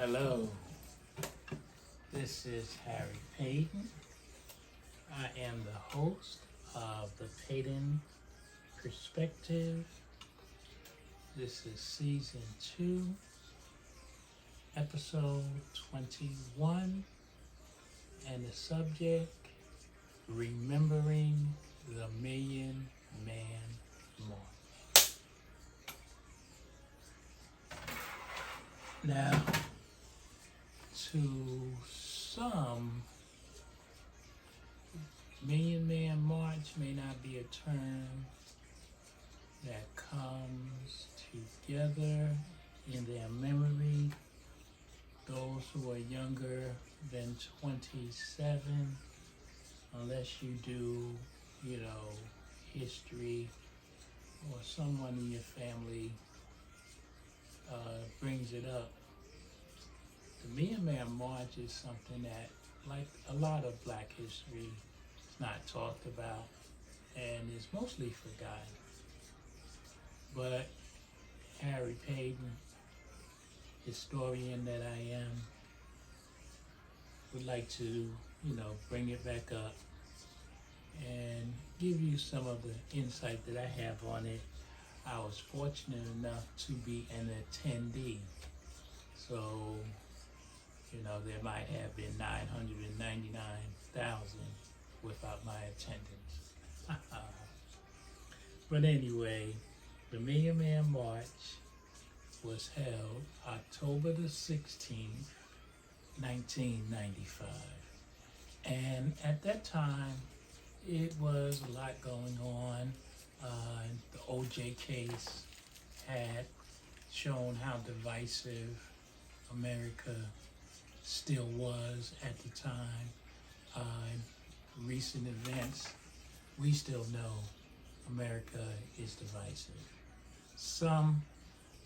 Hello, this is Harry Paden. I am the host of the Paden Perspective. This is season 2, episode 21, and the subject, Remembering the Million Man March. Now, to some, Million Man March may not be a term that comes together in their memory. Those who are younger than 27, unless you do, history, or someone in your family brings it up. The Million Man March is something that, like a lot of Black history, is not talked about and is mostly forgotten. But Harry Paden, historian that I am, would like to, bring it back up and give you some of the insight that I have on it. I was fortunate enough to be an attendee. So, there might have been 999,000 without my attendance. But anyway, the Million Man March was held October the 16th, 1995. And at that time, it was a lot going on. The OJ case had shown how divisive America still was at the time. Recent events, we still know America is divisive. Some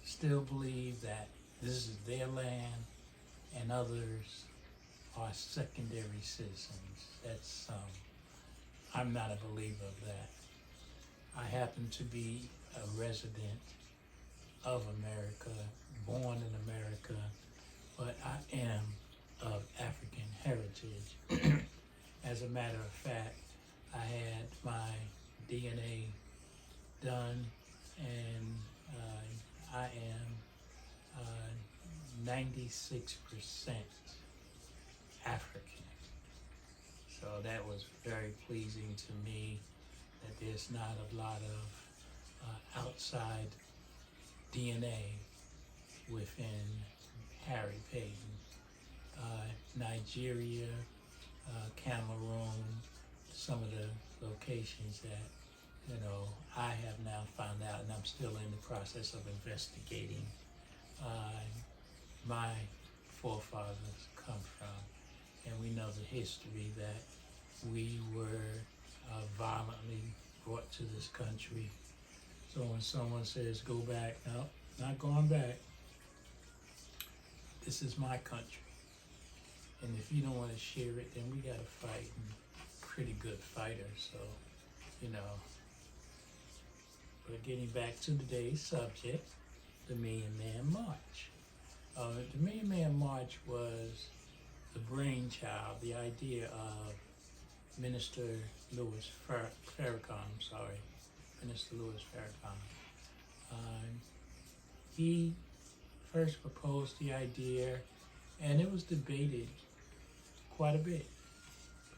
still believe that this is their land and others are secondary citizens. That's some. I'm not a believer of that. I happen to be a resident of America, born in America, but I am of African heritage. As a matter of fact, I had my DNA done, and I am 96% African. So that was very pleasing to me, that there's not a lot of outside DNA within Harry Paden. Nigeria, Cameroon, some of the locations that, I have now found out, and I'm still in the process of investigating, my forefathers come from. And we know the history that we were violently brought to this country. So when someone says, go back, no, not going back. This is my country. And if you don't want to share it, then we got to fight. And pretty good fighters, so, But getting back to today's subject, the Million Man March. The Million Man March was the brainchild, the idea of Minister Louis Farrakhan. Minister Louis Farrakhan. He first proposed the idea, and it was debated quite a bit,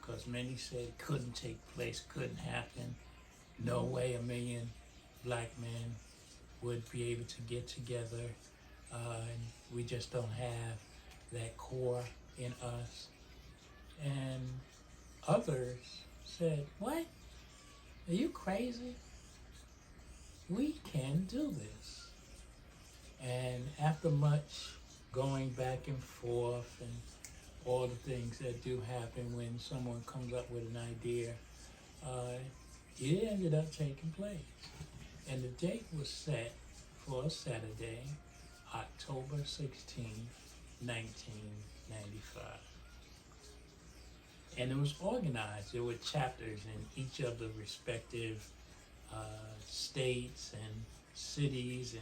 because many said it couldn't take place, couldn't happen. No way a million Black men would be able to get together. We just don't have that core in us. And others said, what? Are you crazy? We can do this. And after much going back and forth and all the things that do happen when someone comes up with an idea, it ended up taking place. And the date was set for Saturday, October 16th, 1995. And it was organized. There were chapters in each of the respective states and cities,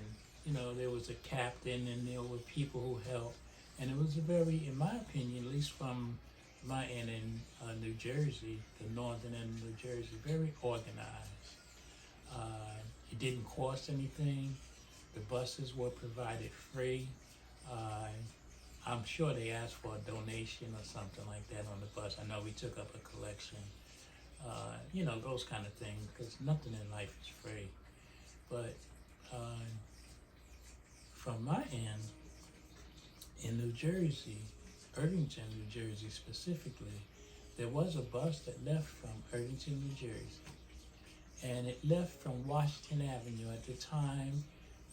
and there was a captain, and there were people who helped And it was a very, in my opinion, at least from my end in New Jersey, the northern end of New Jersey, very organized. It didn't cost anything. The buses were provided free. Uh, I'm sure they asked for a donation or something like that on the bus. I know we took up a collection. Those kind of things, because nothing in life is free. But from my end, in New Jersey, Irvington, New Jersey specifically, there was a bus that left from Irvington, New Jersey. And it left from Washington Avenue. At the time,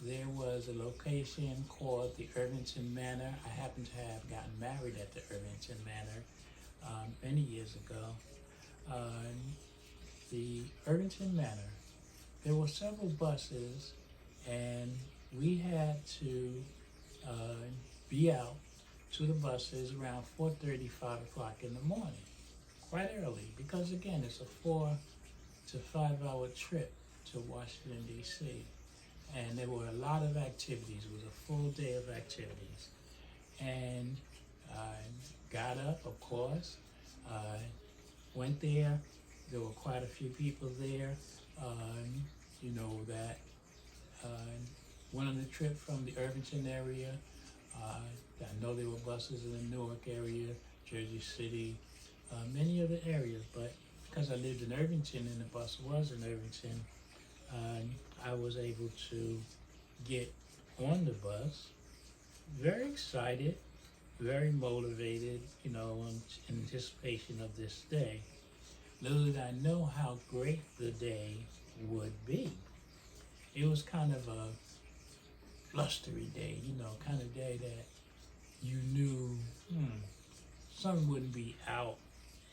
there was a location called the Irvington Manor. I happened to have gotten married at the Irvington Manor many years ago. The Irvington Manor, there were several buses, and we had to be out to the buses around 4:30, 5 o'clock in the morning, quite early, because again, it's a 4 to 5 hour trip to Washington, D.C. And there were a lot of activities. It was a full day of activities. And I got up, of course, went there. There were quite a few people there, that went on the trip from the Irvington area. I know there were buses in the Newark area, Jersey City, many other areas, but because I lived in Irvington and the bus was in Irvington, I was able to get on the bus, very excited, very motivated, in anticipation of this day. Little did I know how great the day would be. It was kind of a blustery day, kind of day that you knew sun wouldn't be out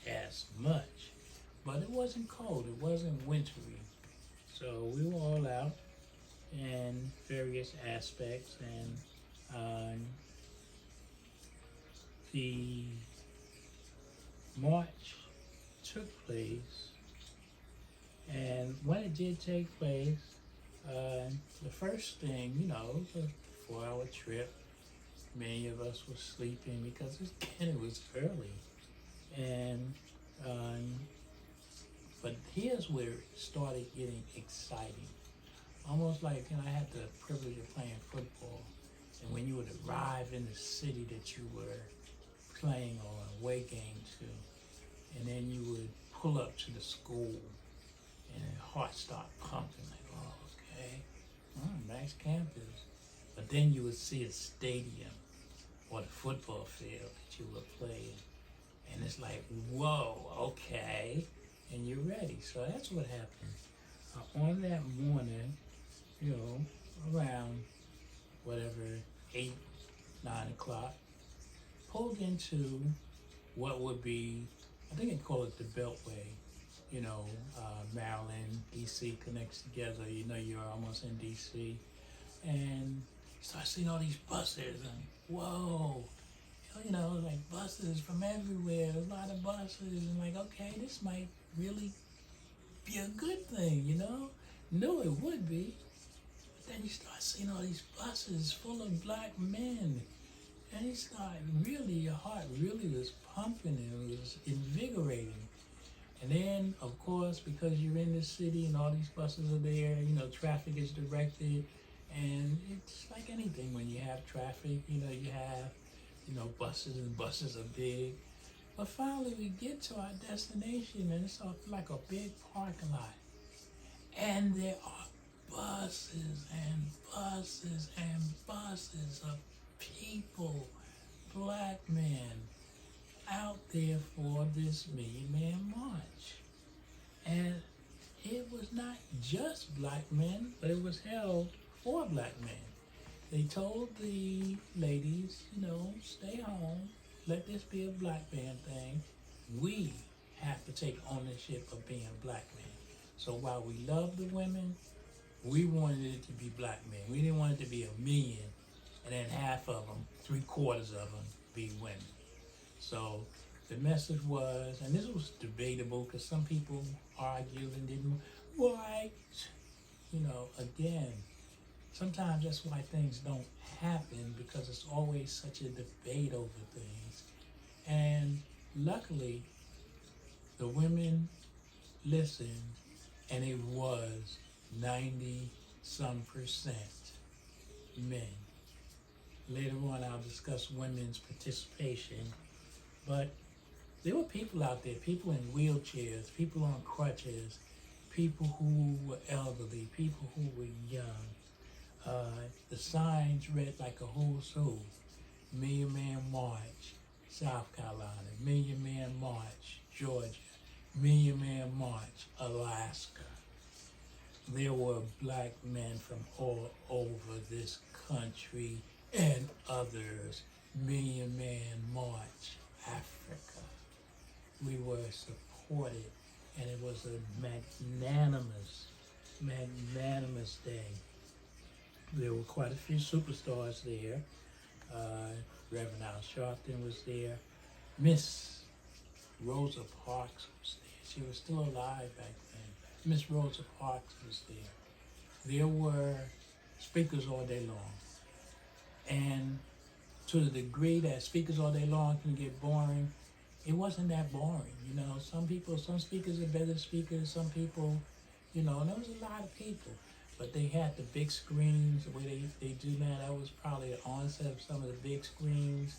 as much. But it wasn't cold, it wasn't wintry. So we were all out in various aspects, and the march took place. And when it did take place, the first thing, it was a 4-hour trip. Many of us were sleeping because it was early. And but here's where it started getting exciting. Almost like, I had the privilege of playing football. And when you would arrive in the city that you were playing or away game to, and then you would pull up to the school, and your heart start pumping, like, oh, okay, nice campus. But then you would see a stadium or the football field that you were playing, and it's like, whoa, okay, and you're ready. So that's what happened. On that morning, around whatever, 8, 9 o'clock, pulled into what would be, I think they call it the Beltway. Maryland, D.C. connects together. You're almost in D.C. And start seeing all these buses, and whoa, like buses from everywhere, a lot of buses, and like, okay, this might really be a good thing, Knew it would be. But then you start seeing all these buses full of black men, and you start your heart really was pumping, and it was invigorating. And then, of course, because you're in the city and all these buses are there, traffic is directed. And it's like anything when you have traffic, you have, buses, and buses are big. But finally we get to our destination, and it's like a big parking lot. And there are buses and buses and buses of people, black men, out there for this Million Man March. And it was not just black men, but it was held for black men. They told the ladies, stay home, let this be a black man thing. We have to take ownership of being black men. So while we love the women, we wanted it to be black men. We didn't want it to be 1 million, and then half of them, 3/4 of them, be women. So the message was, and this was debatable because some people argued and didn't, again, sometimes that's why things don't happen, because it's always such a debate over things. And luckily, the women listened, and it was 90-some% men. Later on, I'll discuss women's participation, but there were people out there, people in wheelchairs, people on crutches, people who were elderly, people who were young. The signs read like a who's who. Million Man March, South Carolina. Million Man March, Georgia. Million Man March, Alaska. There were black men from all over this country and others. Million Man March, Africa. We were supported, and it was a magnanimous day. There were quite a few superstars there. Reverend Al Sharpton was there. Miss Rosa Parks was there. She was still alive back then. Miss Rosa Parks was there. There were speakers all day long. And to the degree that speakers all day long can get boring, it wasn't that boring. Some speakers are better speakers, some people, and there was a lot of people. But they had the big screens, the way they do now. That was probably the onset of some of the big screens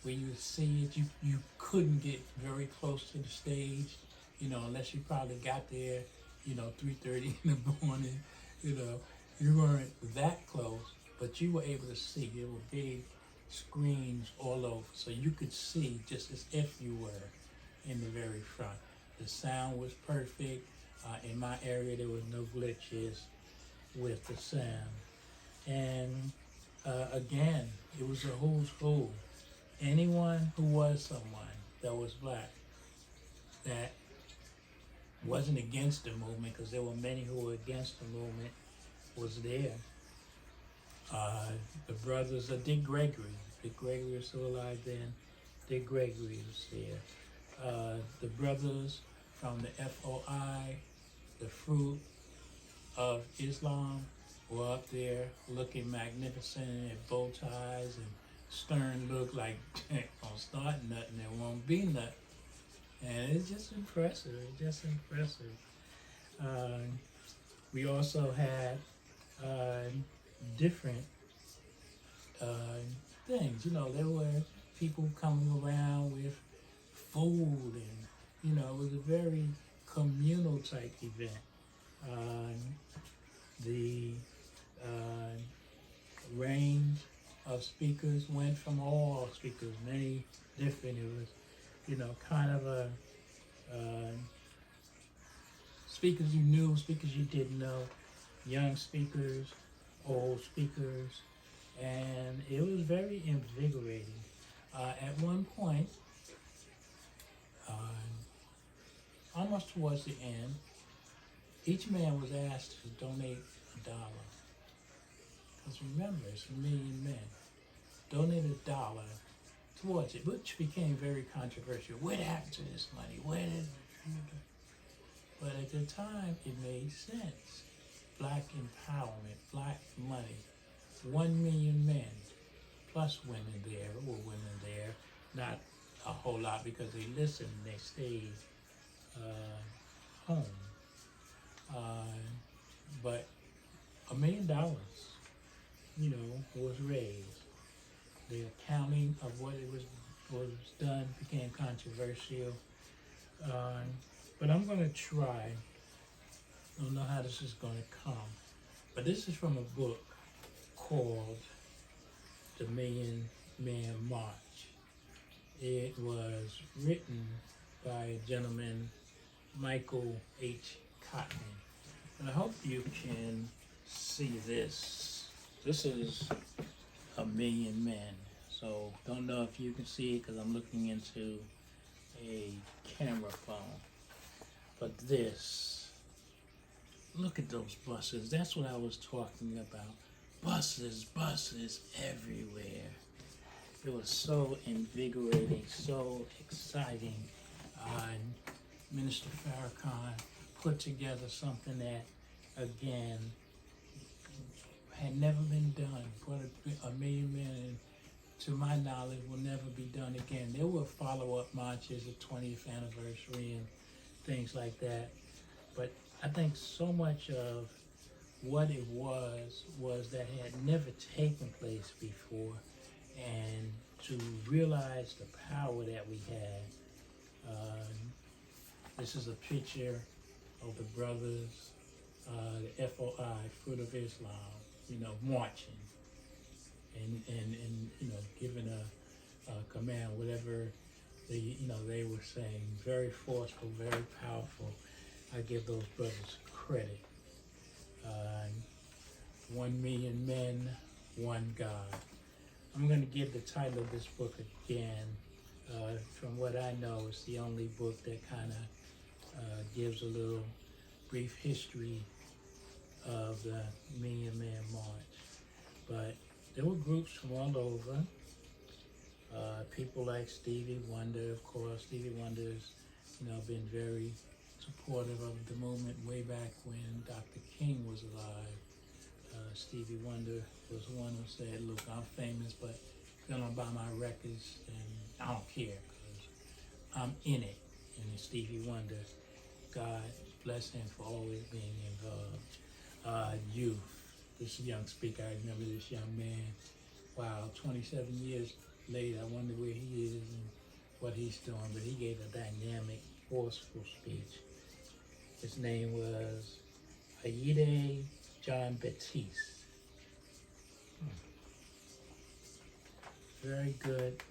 where you would see it. You couldn't get very close to the stage, unless you probably got there, 3:30 in the morning. You weren't that close, but you were able to see. There were big screens all over, so you could see just as if you were in the very front. The sound was perfect. In my area, there was no glitches with the sound. And again, it was a who's who. Anyone who was someone that was black, that wasn't against the movement, because there were many who were against the movement, was there. The brothers of Dick Gregory was still alive then. Dick Gregory was there. The brothers from the FOI, the Fruit of Islam, were up there looking magnificent in bow ties and stern look like, don't start nothing, there won't be nothing. And it's just impressive, we also had different things. There were people coming around with food, and it was a very communal type event. The range of speakers went from all speakers, many different. It was, kind of a speakers you knew, speakers you didn't know, young speakers, old speakers, and it was very invigorating. At one point, almost towards the end, each man was asked to donate $1. Because remember, it's a million men. Donate $1 towards it, which became very controversial. What happened to this money? Where did it? But at the time, it made sense. Black empowerment, black money. 1 million men, plus women there, not a whole lot because they listened, they stayed home. But $1 million, was raised. The accounting of what it was done became controversial. But I'm going to try. I don't know how this is going to come. But this is from a book called The Million Man March. It was written by a gentleman, Michael H. Cotton. And I hope you can see this. This is a million men. So don't know if you can see it because I'm looking into a camera phone. But this, look at those buses. That's what I was talking about. Buses everywhere. It was so invigorating, so exciting. Minister Farrakhan put together something that, again, had never been done. What a million men, to my knowledge, will never be done again. There were follow-up marches, the 20th anniversary and things like that. But I think so much of what it was that had never taken place before, and to realize the power that we had. This is a picture of the brothers, the FOI, Fruit of Islam, marching and giving a command, whatever they were saying. Very forceful, very powerful. I give those brothers credit. 1 million men, one God. I'm going to give the title of this book again. From what I know, it's the only book that kind of gives a little brief history of the Million Man March. But there were groups from all over. People like Stevie Wonder, of course. Stevie Wonder's, been very supportive of the movement way back when Dr. King was alive. Stevie Wonder was the one who said, "Look, I'm famous, but if you don't buy my records, then I don't care, because I'm in it." And Stevie Wonder, God bless him for always being involved. Youth. This young speaker, I remember this young man. Wow, 27 years later, I wonder where he is and what he's doing. But he gave a dynamic, forceful speech. His name was Aide John Baptiste. Very good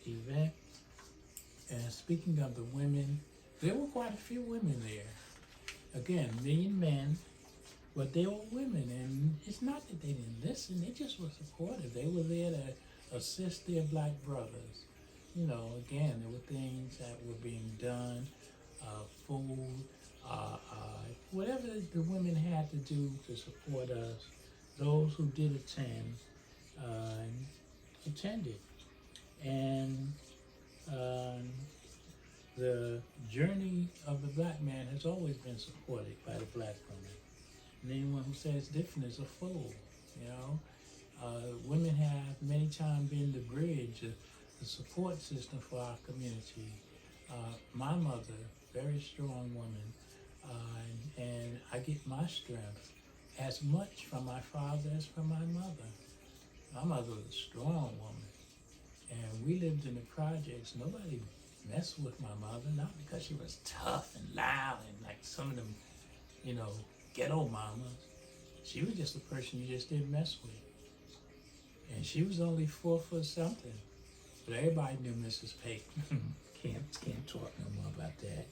event. And speaking of the women, there were quite a few women there. Again, million men, but they were women. And it's not that they didn't listen, they just were supportive. They were there to assist their black brothers. Again, there were things that were being done, food, whatever the women had to do to support us. Those who did attend, attended. And the journey of the black man has always been supported by the black woman. And anyone who says different is a fool, Women have many times been the bridge, the support system for our community. My mother, very strong woman, and I get my strength as much from my father as from my mother. My mother was a strong woman, and we lived in the projects. Nobody messed with my mother, not because she was tough and loud and like some of them, ghetto mamas. She was just a person you just didn't mess with. And she was only 4 foot something, but everybody knew Mrs. Paden. Can't talk no more about that,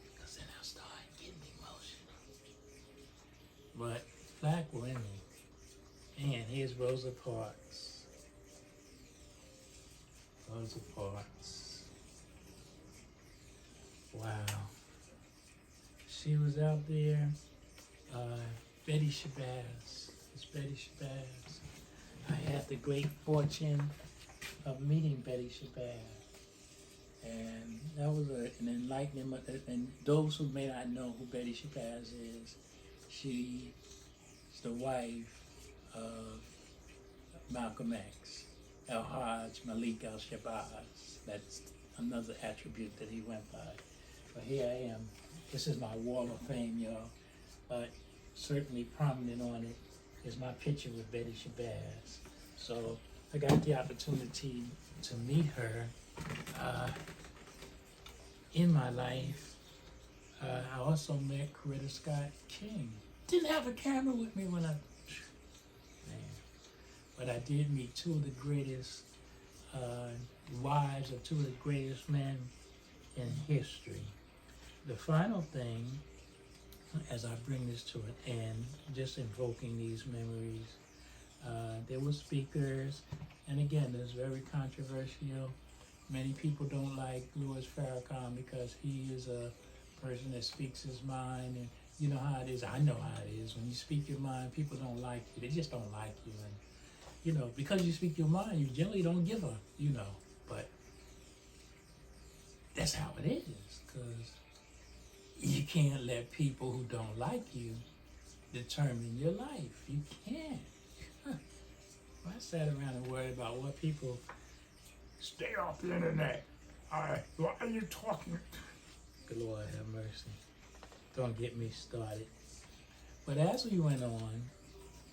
because then I'll start getting emotional. But black women, and here's Rosa Parks. Rosa Parks. Wow. She was out there. Betty Shabazz. It's Betty Shabazz. I had the great fortune of meeting Betty Shabazz. And that was an enlightenment. And those who may not know who Betty Shabazz is, she's the wife of Malcolm X, El-Hajj Malik al-Shabazz. That's another attribute that he went by. But here I am. This is my wall of fame, y'all. But certainly prominent on it is my picture with Betty Shabazz. So I got the opportunity to meet her in my life. I also met Coretta Scott King. Didn't have a camera with me when but I did meet 2 of the greatest wives of 2 of the greatest men in history. The final thing, as I bring this to an end, just invoking these memories, there were speakers, and again, it's very controversial. Many people don't like Louis Farrakhan because he is a person that speaks his mind, and you know how it is. I know how it is. When you speak your mind, people don't like you. They just don't like you, and because you speak your mind, you generally don't give a, but that's how it is, because you can't let people who don't like you determine your life. You can't. I sat around and worried about what people stay off the internet. Why are you talking? Good Lord have mercy. Don't get me started. But as we went on,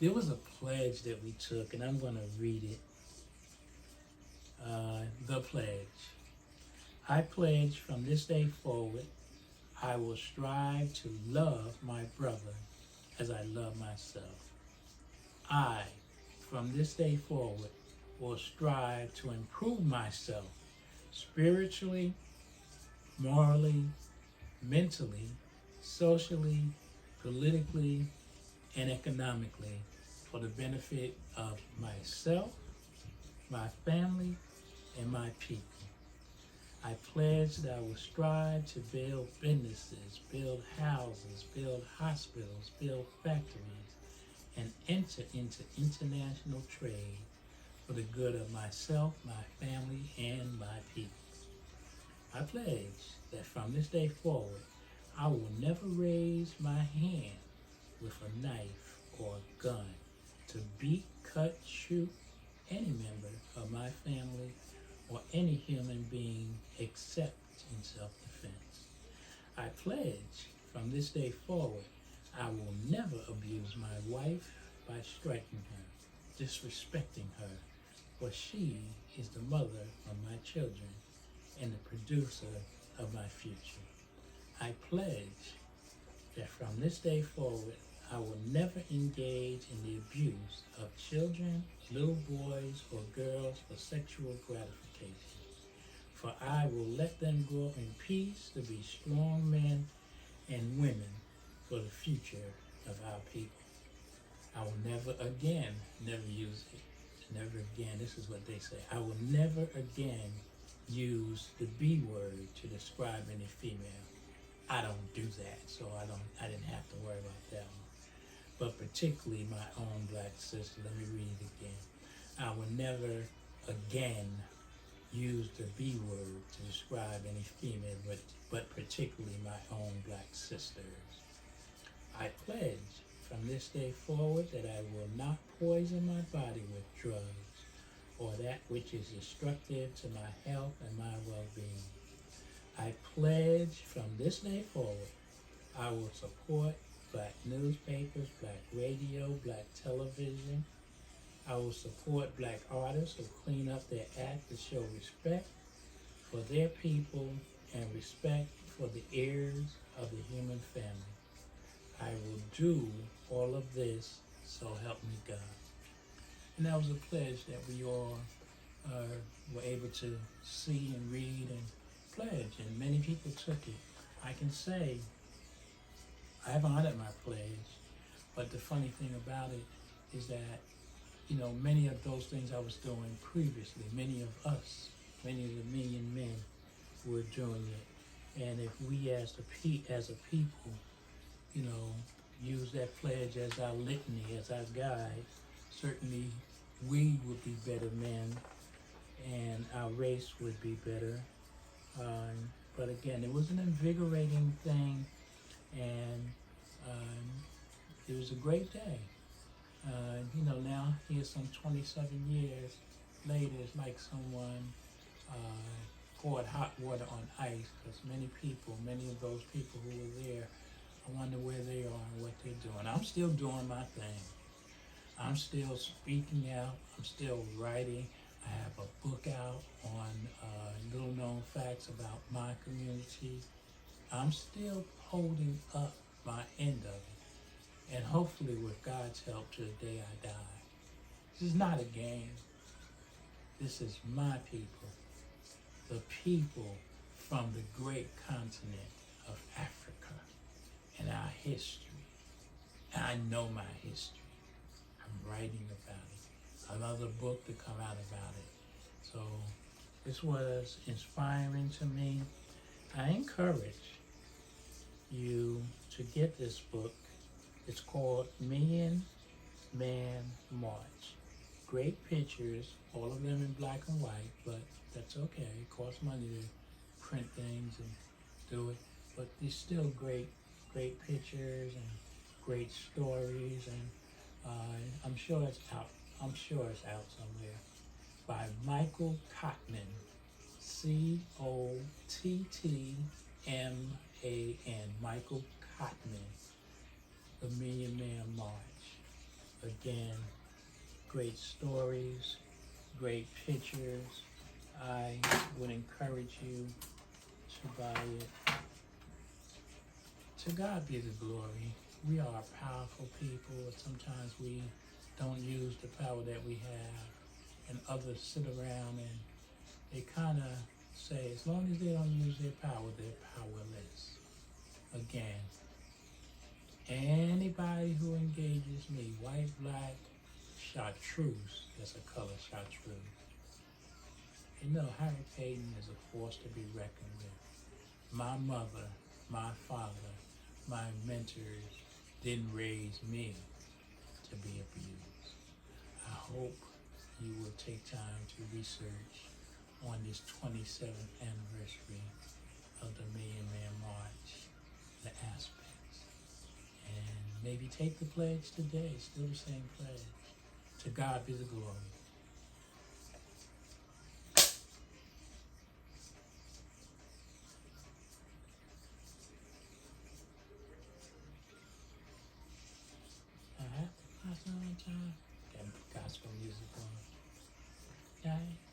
there was a pledge that we took, and I'm going to read it. The pledge. I pledge from this day forward, I will strive to love my brother as I love myself. I, from this day forward, will strive to improve myself spiritually, morally, mentally, socially, politically, and economically for the benefit of myself, my family, and my people. I pledge that I will strive to build businesses, build houses, build hospitals, build factories, and enter into international trade for the good of myself, my family, and my people. I pledge that from this day forward, I will never raise my hand with a knife or a gun to beat, cut, shoot any member of my family or any human being except in self-defense. I pledge from this day forward, I will never abuse my wife by striking her, disrespecting her, for she is the mother of my children and the producer of my future. I pledge that from this day forward, I will never engage in the abuse of children, little boys, or girls for sexual gratification. For I will let them grow in peace to be strong men and women for the future of our people. I will never again, never use it. Never again, this is what they say. I will never again use the B word to describe any female. I don't do that, so I didn't have to worry about that one. But particularly my own black sister, let me read it again. I will never again use the B word to describe any female, but particularly my own black sisters. I pledge from this day forward that I will not poison my body with drugs or that which is destructive to my health and my well-being. I pledge from this day forward, I will support black newspapers, black radio, black television. I will support black artists who clean up their act to show respect for their people and respect for the heirs of the human family. I will do all of this, so help me God. And that was a pledge that we all were able to see and read and pledge, and many people took it. I can say I've honored my pledge, but the funny thing about it is that, you know, many of those things I was doing previously, many of us, many of the million men were doing it. And if we as a people, you know, use that pledge as our litany, as our guide, certainly we would be better men and our race would be better. But again, it was an invigorating thing, and it was a great day. You know, now here some 27 years later, it's like someone poured hot water on ice, because many of those people who were there, I wonder where they are and what they're doing. I'm still doing my thing. I'm still speaking out. I'm still writing. I have a book out on little known facts about my community. I'm still holding up my end of it. And hopefully with God's help to the day I die. This is not a game. This is my people. The people from the great continent of Africa and our history. And I know my history. I'm writing about it. Another book to come out about it. So this was inspiring to me. I encourage you to get this book. It's called Million Man March. Great pictures, all of them in black and white, but that's okay. It costs money to print things and do it. But there's still great pictures and great stories, and I'm sure it's out. I'm sure it's out somewhere. By Michael Cottman, Cottman, Michael Cottman, The Million Man March. Again, great stories, great pictures. I would encourage you to buy it. To God be the glory. We are powerful people, and sometimes we don't use the power that we have, and others sit around and they kind of say, as long as they don't use their power, they're powerless. Again, anybody who engages me, white, black, chartreuse, that's a color, chartreuse. You know, Harry Paden is a force to be reckoned with. My mother, my father, my mentors didn't raise me to be abused. I hope you will take time to research on this 27th anniversary of the Million Man March, the aspects. And maybe take the pledge today, still the same pledge. To God be the glory. I have to pass on time. Got gospel music on. Yeah.